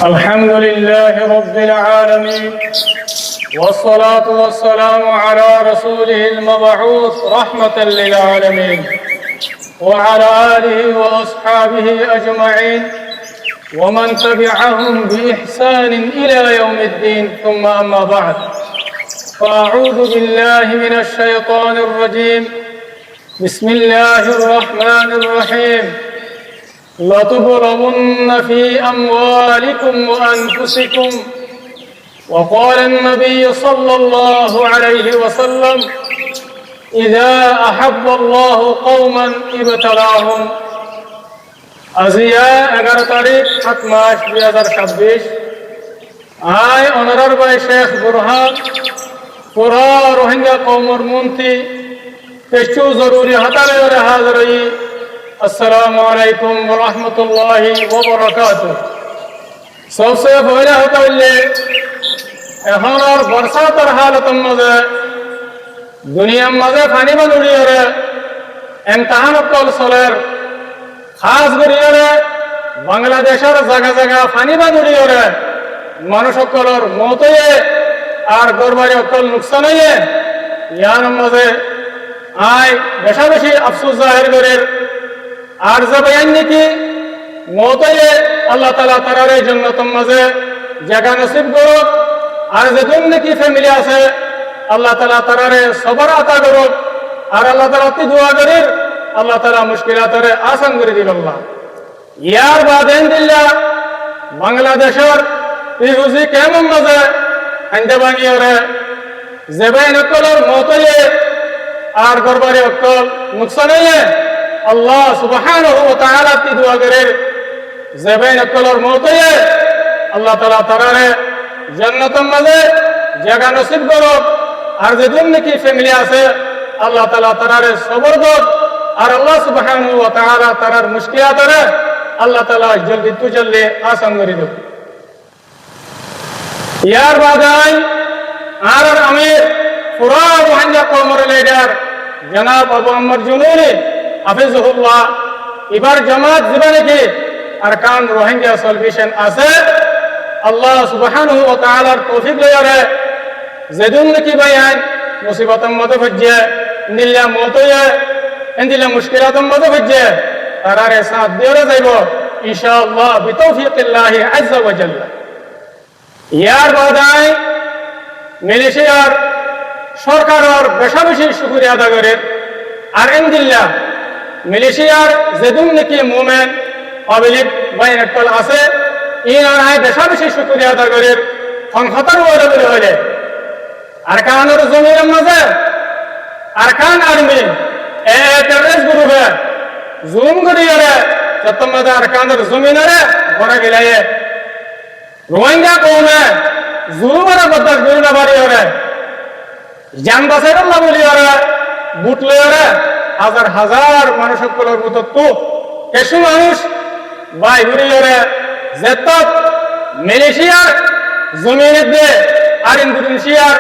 الحمد لله رب العالمين، والصلاة والسلام على رسوله المبعوث رحمة للعالمين وعلى آله وأصحابه أجمعين ومن تبعهم بإحسان إلى يوم الدين. ثم أما بعد، فأعوذ بالله من الشيطان الرجيم. بسم الله الرحمن الرحيم. لتبلغن في أموالكم وأنفسكم. وقال النبي صلى الله عليه وسلم: إذا أحب الله قوما ابتلاهم. আজিয়া 11 তারিখ 7 মাস 2026 আয় অনারার ভাই শেখ বুরহান পুরা রোহিঙ্গা কওমর মন্ত্রী পেশু জরুরি হাতারে হাজরই। আসসালামু আলাইকুম ওয়া রাহমাতুল্লাহি ওয়া বারাকাতুহু। सबसे पहले होता है এখন আর বর্ষাতের হালতের মধ্যে দুনিয়ার মাঝে পানি বানুড়ি ওরে এমতাহান কল চলের খাস করিয়ে বাংলাদেশের জায়গা জায়গা পানি বানুড়ি ওরে মানুষ সকলের মত আর গরবারি অকল নুকসান হয়ে ইয়ার মাঝে আয় বেশা বেশি আফসোস জাহির করে আর যে বয়ান নাকি মত আল্লাহ তাআলা তার জান্নাতের মাঝে জায়গা নসিব করুক। আর যেদিন নাকি ফ্যামিলি আছে আল্লাহ তাআলা তারারে সবর আতা করুক। আর আল্লাহ তাআলা অতি দোয়া করি আল্লাহ তাআলা মুশকিলাতরে আসান করে দিল। আল্লাহ ইয়ার বাদেন দিল্লা বাংলাদেশের পিহুজি কেমন মাঝে আন্দে বানিয়ে জেবাইন অকলর মতয়ে আর গরবারে অকল নুকসান হয়ে আল্লাহ সুবহানাহু ওয়া তাআলা তি দোয়া করে জেবাইন অকলর মতয়ে আল্লাহ তাআলা তারারে জান্নাতের মাঝে জায়গা নসিব করুক। আর যেদিন নাকি ফ্যামিলি আছে আল্লাহ তাআলা তারারে সবর করুক। আর আল্লাহ সুবহানাহু ওয়া তাআলা তারার মুশকিলাতরে আল্লাহ তাআলা জলদি তু জলদি আসান করে দেব। ইয়ার বাদাই আর আমি পুরা রোহিঙ্গা কওমের লিডার জনাব আবু আম্মর জুনুরি হাফিজুহুল্লাহ এবার জামাত জীবনে কি আরকান রোহিঙ্গা সলিউশন আছে আল্লাহ সুবহানাহু ওয়া তাআলার তৌফিক লয়ারে যেদিন নাকি বায়ান মুসিবতের মধ্যে ফজে নিল্লা মতয়ে এন্দিলা মুশকিলাতের মধ্যে ফজে তারারে সাথ দিয়ে যাইব ইনশাআল্লাহ বিতৌফিকিল্লাহি আযজা ওয়া জাল্লা। ইয়ার বাদাই মালয়েশিয়ার সরকারের বেশা বেশি শুকরিয়া আদা করে। আর এন্দিল্লা মালয়েশিয়ার যেদিন নাকি মুমেন পাবলিক বাইন একল আছে ইনারায় বেশা বেশি শুকরিয়া আদা করে সংহতার ওরে বলে হলে আরকানের জমিনের মাঝে আরকান আর্মি টেররিস্ট গ্রুপে জুম করিয়ে চত্বর মাঝে আরকানের জমিনারে ঘরে গেলে রোহিঙ্গা কৌমে জুলুমের বদাস গরিনা বাড়ি ওরে জান বাসাইর আল্লাহ বলি ওরে বুট লই ওরে হাজার হাজার মানুষ সকলের মতো তো কিছু মানুষ বাই ঘুরি ওরে যেত মালয়েশিয়ার জমিনের দিয়ে আর ইন্দোনেশিয়ার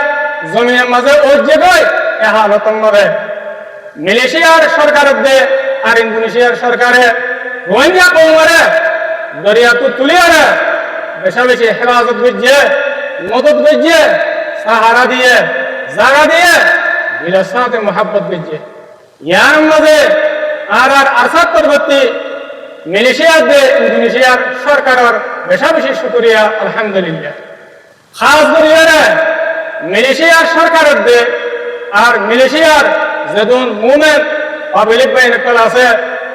জমিনের মাঝে ওজে গই এ হালতন মরে মালয়েশিয়ার সরকারের দিয়ে আর ইন্দোনেশিয়ার সরকারে রোহিঙ্গা কৌমরে দরিয়া তো তুলিয়ে বেশা বেশি হেফাজত বুঝিয়ে মদত বুঝিয়ে সাহারা দিয়ে জায়গা দিয়ে দিলের সাথে মোহাব্বত বুঝিয়ে ইয়ার মাঝে আর আর আসাদ পরবর্তী মালয়েশিয়ার দিয়ে ইন্দোনেশিয়ার সরকারের বেশা বেশি শুকরিয়া আলহামদুলিল্লাহ। খাস করিয়ে মালয়েশিয়ার সরকারের দিয়ে আর মালয়েশিয়ার যেদিন মুমেন পাবলিক বাইন আছে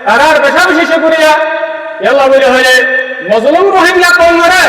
তারার বেশা বেশি শুকরিয়া। আল্লাহ বলে হলে মজলুম রোহিঙ্গা কওমরে